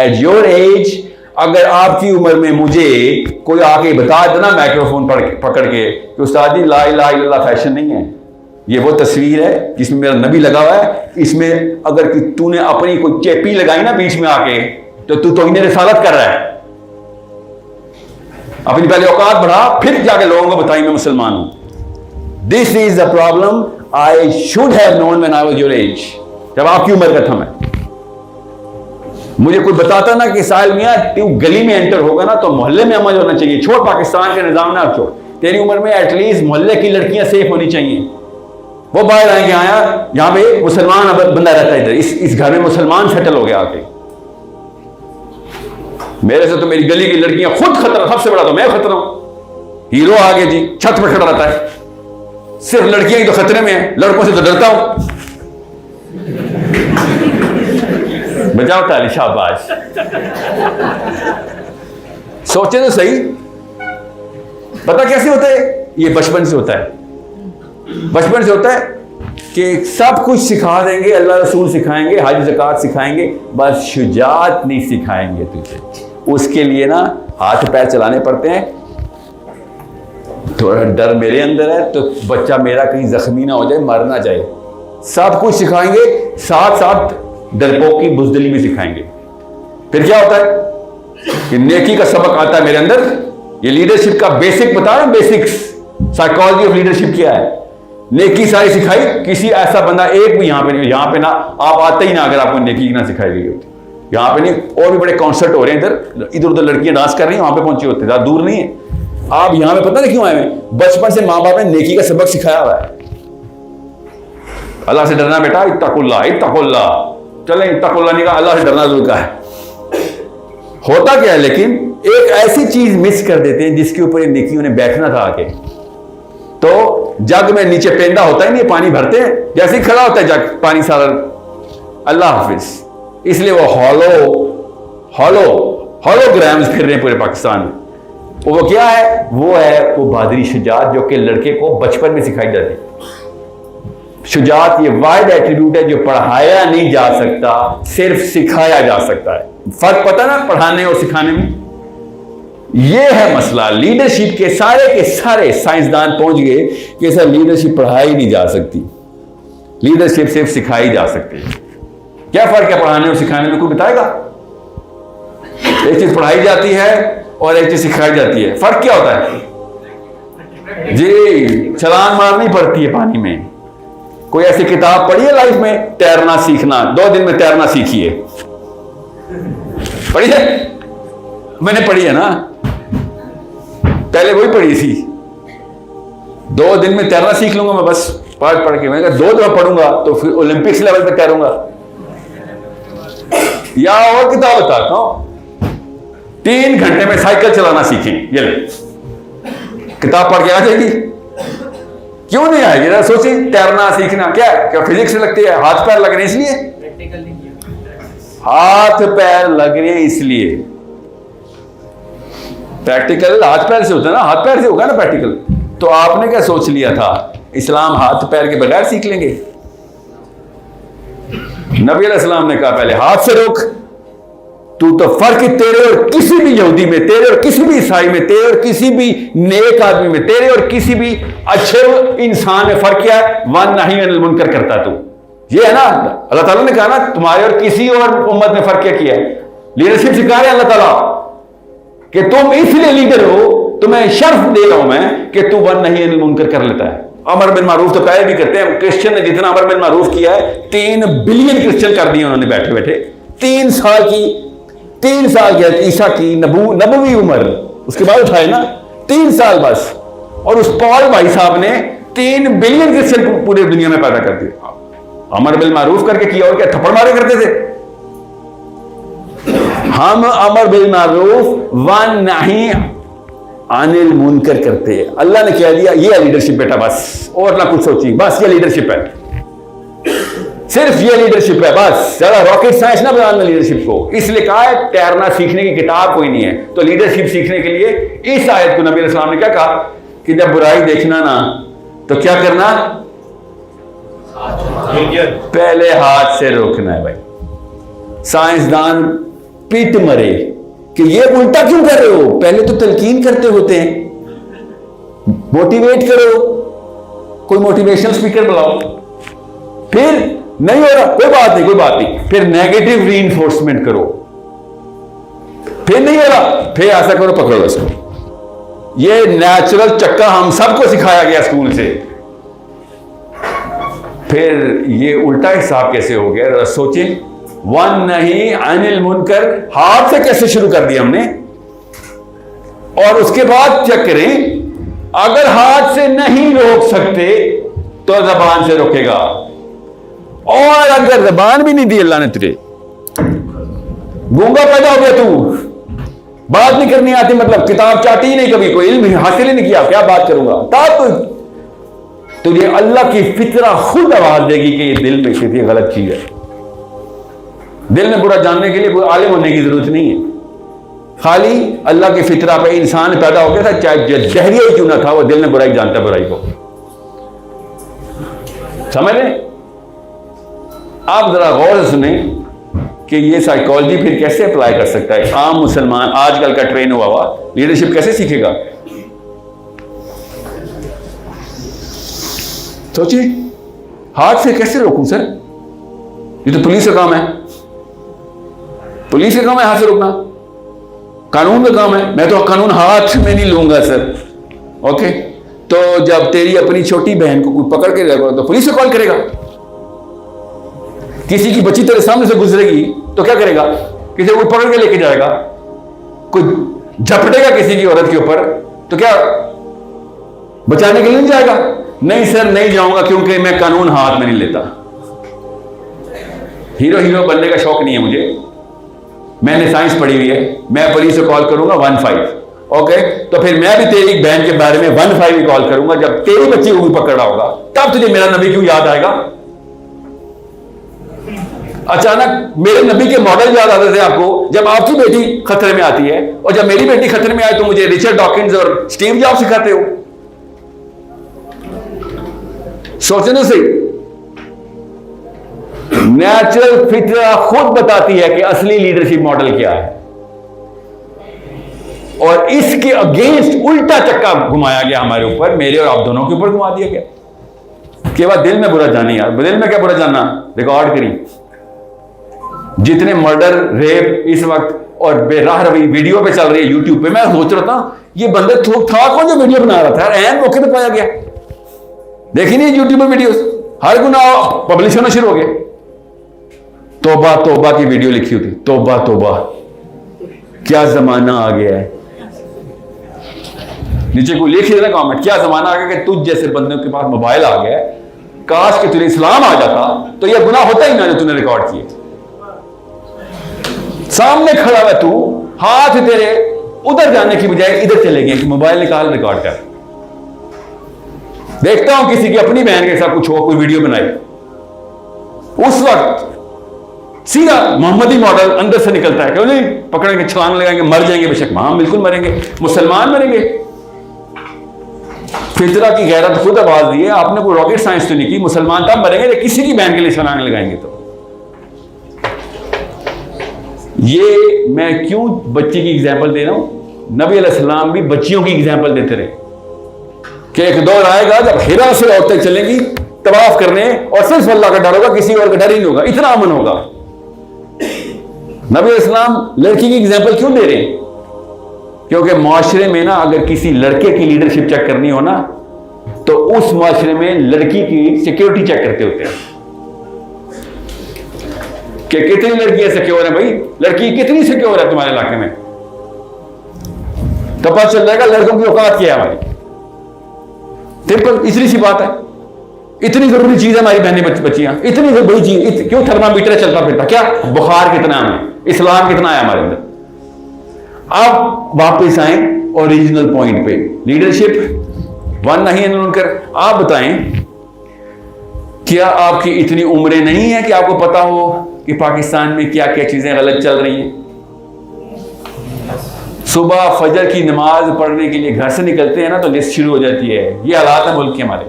At your age, अगर आपकी उम्र में मुझे कोई आके बता देना माइक्रोफोन पकड़ के कि उस्ताद जी ला इलाहा इल्लल्लाह फैशन नहीं है, ये वो तस्वीर है जिसमें मेरा नबी लगा हुआ है, इसमें अगर कि तूने अपनी कोई चेपी लगाई ना बीच में आके तो तू तौहीन रिसालत कर रहा है। अपनी पहले औकात बढ़ा, फिर जाके लोगों को बताई मैं मुसलमान हूं। This is the problem I should have known when I was your age. जब आपकी उम्र का था मैं, मुझे कोई बताता ना कि साहिल मियां तू गली में एंटर होगा ना तो मोहल्ले में अमल होना चाहिए, छोड़ पाकिस्तान के निजाम ना छोड़, तेरी उम्र में एटलीस्ट मोहल्ले की लड़कियां सेफ होनी चाहिए। वो बाहर आएंगे, आया यहां पे मुसलमान बंदा रहता है, इधर इस घर में मुसलमान सेटल हो गया आके। मेरे से तो मेरी गली की लड़कियां खुद खतरा, सबसे बड़ा तो मैं खतरा हूं। हीरो आगे जी छत पर खड़ा रहता है, सिर्फ लड़कियां ही तो खतरे में है, लड़कों से तो डरता हूं। बजाओ ताली, शाबाश। सोचे तो सही, पता कैसे होता है? ये बचपन से होता है, बचपन से होता है कि सब कुछ सिखा देंगे, अल्लाह रसूल सिखाएंगे, हज ज़कात सिखाएंगे, बस शुजात नहीं सिखाएंगे तुझे। उसके लिए ना हाथ पैर चलाने पड़ते हैं। थोड़ा डर मेरे अंदर है तो बच्चा मेरा कहीं जख्मी ना हो जाए, मर ना जाए। सब कुछ सिखाएंगे, साथ साथ डरपोक की बुज़दिली भी सिखाएंगे। फिर क्या होता है कि नेकी का सबक आता है मेरे अंदर। ये लीडरशिप का बेसिक बता रहा हूं, बेसिक्स साइकोलॉजी ऑफ लीडरशिप क्या है। नेकी सारी सिखाई, किसी ऐसा बंदा एक भी यहाँ पे नहीं, यहाँ पे ना आप आते ही ना अगर आपको नेकी ना सिखाई गई होती। यहाँ पे नहीं, और भी बड़े कॉन्सर्ट हो रहे हैं इधर, इधर उधर लड़कियां डांस कर रही हैं, वहां पे पहुंचे होते, ज़्यादा दूर नहीं है। आप यहाँ पे पता नहीं क्यों आए हैं, बचपन से माँ बाप ने नेकी का सबक सिखाया हुआ है। अल्लाह से डरना बेटा, इत्तकुल्लाह इत्तकुल्लाह, चले इत्तकुल्लाह नहीं कहा, अल्लाह से डरना जरूर का है। होता क्या है लेकिन एक ऐसी चीज मिस कर देते हैं जिसके ऊपर नेकी उन्हें बैठना था आके। तो जग में नीचे पेंदा होता ही नहीं, पानी भरते हैं, जैसे ही खड़ा होता है जग पानी सारा, अल्लाह हाफिज। इसलिए वो हॉलोग्राम्स फिर रहे हैं पूरे पाकिस्तान में। वो क्या है? वो है वो बहादुरी शुजात जो कि लड़के को बचपन में सिखाई जाती है। शुजात ये वाहिद एट्रीब्यूट है जो पढ़ाया नहीं जा सकता, सिर्फ सिखाया जा सकता है। फर्क पता ना पढ़ाने और सिखाने में? ये है मसला। लीडरशिप के सारे साइंसदान पहुंच गए कि सर लीडरशिप पढ़ाई नहीं जा सकती, लीडरशिप सिर्फ सिखाई जा सकती है। क्या फर्क है पढ़ाने और सिखाने में? कोई बताएगा? एक चीज पढ़ाई जाती है और एक चीज सिखाई जाती है, फर्क क्या होता है? जी, छलांग मारनी पड़ती है पानी में। कोई ऐसी किताब पढ़ी है लाइफ में, तैरना सीखना, 2 दिन में तैरना सीखिए, पढ़ी है? मैंने पढ़ी है ना, पहले वही पढ़ी थी। 2 दिन में तैरना सीख लूंगा मैं, बस पढ़ के। मैंने कहा 2 दफा पढ़ूंगा तो फिर ओलंपिक्स लेवल पे तैरूंगा। या और किताब बताता हूं, 3 घंटे में साइकिल चलाना सीखें, ये ले किताब पढ़ के आ जाएगी। क्यों नहीं आएगी? जरा सोचिए, तैरना सीखना क्या फिजिक्स से लगती है? हाथ पैर लग रहे हैं इसलिए, हाथ पैर लग रहे हैं इसलिए। प्रैक्टिकल हाथ पैर से होता है ना, हाथ पैर से होगा ना प्रैक्टिकल। तो आपने क्या सोच लिया था इस्लाम हाथ पैर के बगैर सीख लेंगे? नबी अलैहिस्सलाम ने कहा पहले हाथ से रोक। तू तो फर्क तेरे और किसी भी यहूदी में, तेरे और किसी भी ईसाई में, तेरे और किसी भी नेक आदमी में, तेरे और किसी भी अच्छे इंसान में फर्क क्या है? वन नहीं अनिल मुनकर करता तू। ये है ना, अल्लाह ताला ने कहा ना तुम्हारे और किसी और उम्मत में फर्क क्या किया है? लीडरशिप सिखा रहे हैं अल्लाह ताला कि तुम इसलिए लीडर हो, तुम्हें शर्फ दे रहा हूं मैं कि तू वन नहीं अनिल मुनकर कर लेता है। अमर बिन मारूफ तो पहले भी करते हैं। क्रिश्चियन ने जितना अमर बिन मारूफ किया है, 3 बिलियन क्रिश्चियन कर दिए उन्होंने बैठे बैठे। 3 साल की ईसा की नबूवी उम्र, उसके बाद उठाए ना 3 साल बस। और उस पॉल भाई साहब ने 3 बिलियन क्रिश्चियन पूरी दुनिया में पैदा कर दिए। अमर बिल मारूफ करके किया, और क्या थप्पड़ मारे करते थे? हम अमर बिल मारूफ वन नहीं अनिल मुनकर करते हैं। अल्लाह ने क्या दिया? ये लीडरशिप बेटा, बस और ना कुछ सोचिए, बस ये लीडरशिप है, सिर्फ ये लीडरशिप है बस। ज्यादा रॉकेट साइंस ना बनाना लीडरशिप को। इसलिए कहा है तैरना सीखने की किताब कोई नहीं है। तो लीडरशिप सीखने के लिए इस आयत को नबी अलैहिस्सलाम ने क्या कहा कि जब बुराई देखना ना तो क्या करना? पहले हाथ से रोकना है भाई। साइंसदान पीट मरे कि ये उल्टा क्यों कर रहे हो। पहले तो तलकीन करते होते हैं, मोटिवेट करो, कोई मोटिवेशनल स्पीकर बुलाओ, फिर नहीं हो रहा कोई बात नहीं, कोई बात नहीं, फिर नेगेटिव रीइंफोर्समेंट करो, फिर नहीं हो रहा फिर ऐसा करो, पकड़ो इसको। ये नेचुरल चक्का हम सबको सिखाया गया स्कूल से। फिर ये उल्टा हिसाब कैसे हो गया सोचें। वन नहीं अनिल मुनकर, हाथ से कैसे शुरू कर दिया हमने, और उसके बाद चेक करें अगर हाथ से नहीं रोक सकते तो जबान से रोकेगा, और अगर जबान भी नहीं दी अल्लाह ने तुझे, गूंगा पैदा हो गया तू, बात नहीं करनी आती, मतलब किताब चाहती ही नहीं, कभी कोई इल्म हासिल ही नहीं किया, क्या बात करूंगा, तब तुझे अल्लाह की फितरा खुद आवाज देगी कि ये दिल पे स्थिति गलत चीज है। दिल में बुरा जानने के लिए कोई आलिम होने की जरूरत नहीं है, खाली अल्लाह की फितरा पे इंसान पैदा हो गया था, चाहे जहरिया ही क्यों ना था, वो दिल में बुराई जानता, बुराई को समझ रहे। आप जरा गौर से सुने कि ये साइकोलॉजी फिर कैसे अप्लाई कर सकता है आम मुसलमान, आजकल का ट्रेन हुआ हुआ लीडरशिप कैसे सीखेगा। सोचिए, हाथ से कैसे रोकूं सर, ये तो पुलिस का काम है, पुलिस का काम है हाथ से रोकना, कानून का काम है, मैं तो कानून हाथ में नहीं लूंगा सर। ओके, तो जब तेरी अपनी छोटी बहन को कोई पकड़ के रखो तो पुलिस को कॉल करेगा, किसी की बच्ची तेरे सामने से गुजरेगी तो क्या करेगा, किसी को पकड़ के लेके जाएगा, कोई झपटेगा किसी की औरत के ऊपर तो क्या बचाने के लिए नहीं जाएगा, नहीं सर नहीं जाऊंगा क्योंकि मैं कानून हाथ में नहीं लेता। हीरो बनने का शौक नहीं है मुझे, मैंने साइंस पढ़ी हुई है, मैं पुलिस से कॉल करूंगा 15। ओके, तो फिर मैं भी तेरी बहन के बारे में 15 ही कॉल करूंगा, जब तेरी बच्ची को भी पकड़ा होगा तब तुझे मेरा नबी क्यों याद आएगा। अचानक मेरे नबी के मॉडल याद आते थे आपको जब आपकी बेटी खतरे में आती है, और जब मेरी बेटी खतरे में आए तो मुझे रिचर्ड डॉकिंस और स्टीव जॉब्स सिखाते हो। सोचने से नेचुरल फितरा खुद बताती है कि असली लीडरशिप मॉडल क्या है, और इसके अगेंस्ट उल्टा चक्का घुमाया गया हमारे ऊपर, मेरे और आप दोनों के ऊपर घुमा दिया गया। के बाद दिल में बुरा जानी, यार दिल में क्या बुरा जानना, रिकॉर्ड करी जितने मर्डर रेप इस वक्त और बेराह रवि वीडियो पे चल रही है यूट्यूब पे। मैं सोच रहा था ये बंदे था कौन जो वीडियो बना रहा था, एन मौके पे पाया गया। देखी नहीं यूट्यूब पे वीडियो, हर गुनाह पब्लिश होना शुरू हो गए। तौबा तौबा की वीडियो लिखी होती, तौबा तौबा क्या जमाना आ गया है। नीचे कोई लिख देना कमेंट, क्या जमाना आ गया कि तुझ जैसे बंदों के पास मोबाइल आ गया, काश कि तुझे इस्लाम आ जाता तो यह गुनाह होता ही ना जो तूने रिकॉर्ड किए। सामने खड़ा हुआ तू, हाथ तेरे उधर जाने की बजाय इधर चले गए कि मोबाइल निकाल रिकॉर्ड कर। देखता हूं किसी की अपनी बहन के साथ कुछ हो, कोई वीडियो बनाई, उस वक्त सीधा मोहम्मदी मॉडल अंदर से निकलता है, क्यों नहीं पकड़ेंगे, छलांग लगाएंगे, मर जाएंगे, बेशक हाँ बिल्कुल मरेंगे, मुसलमान मरेंगे। फितरा की गैरत खुद आवाज दी है, आपने कोई रॉकेट साइंस तो नहीं की। मुसलमान तब मरेंगे जब किसी की बहन के लिए छलांग लगाएंगे। तो ये मैं क्यों बच्ची की एग्जाम्पल दे रहा हूं, नबी अलैहिस्सलाम भी बच्चियों की एग्जाम्पल देते रहे कि एक दौर आएगा जब हिरा से औरतें चलेंगी तवाफ करने और सिर्फ अल्लाह का डर होगा, किसी और का डर ही नहीं होगा, इतना अमन होगा। नबी अलैहिस्सलाम लड़की की एग्जाम्पल क्यों दे रहे हैं, क्योंकि माशरे में ना अगर किसी लड़के की लीडरशिप चेक करनी हो ना तो उस माशरे में लड़की की सिक्योरिटी चेक करते होते हैं कि कितनी लड़कियां सिक्योर है। भाई लड़की कितनी सिक्योर है तुम्हारे इलाके में, तो पता चल जाएगा लड़कों की औकात क्या है हमारी। सिंपल इतनी सी बात है, इतनी जरूरी चीज है हमारी बहनें बच्चियां, इतनी बड़ी चीज, क्यों थर्मामीटर चलता फिरता, क्या बुखार कितना है, इस्लाम कितना है हमारे अंदर। अब वापस आए ओरिजिनल पॉइंट पे, लीडरशिप वन नहीं उनकर। आप बताएं क्या आपकी इतनी उम्रें नहीं है कि आपको पता हो कि पाकिस्तान में क्या क्या चीजें गलत चल रही हैं। सुबह फजर की नमाज पढ़ने के लिए घर से निकलते हैं ना तो लिस्ट शुरू हो जाती है, ये हालात है मुल्क के हमारे।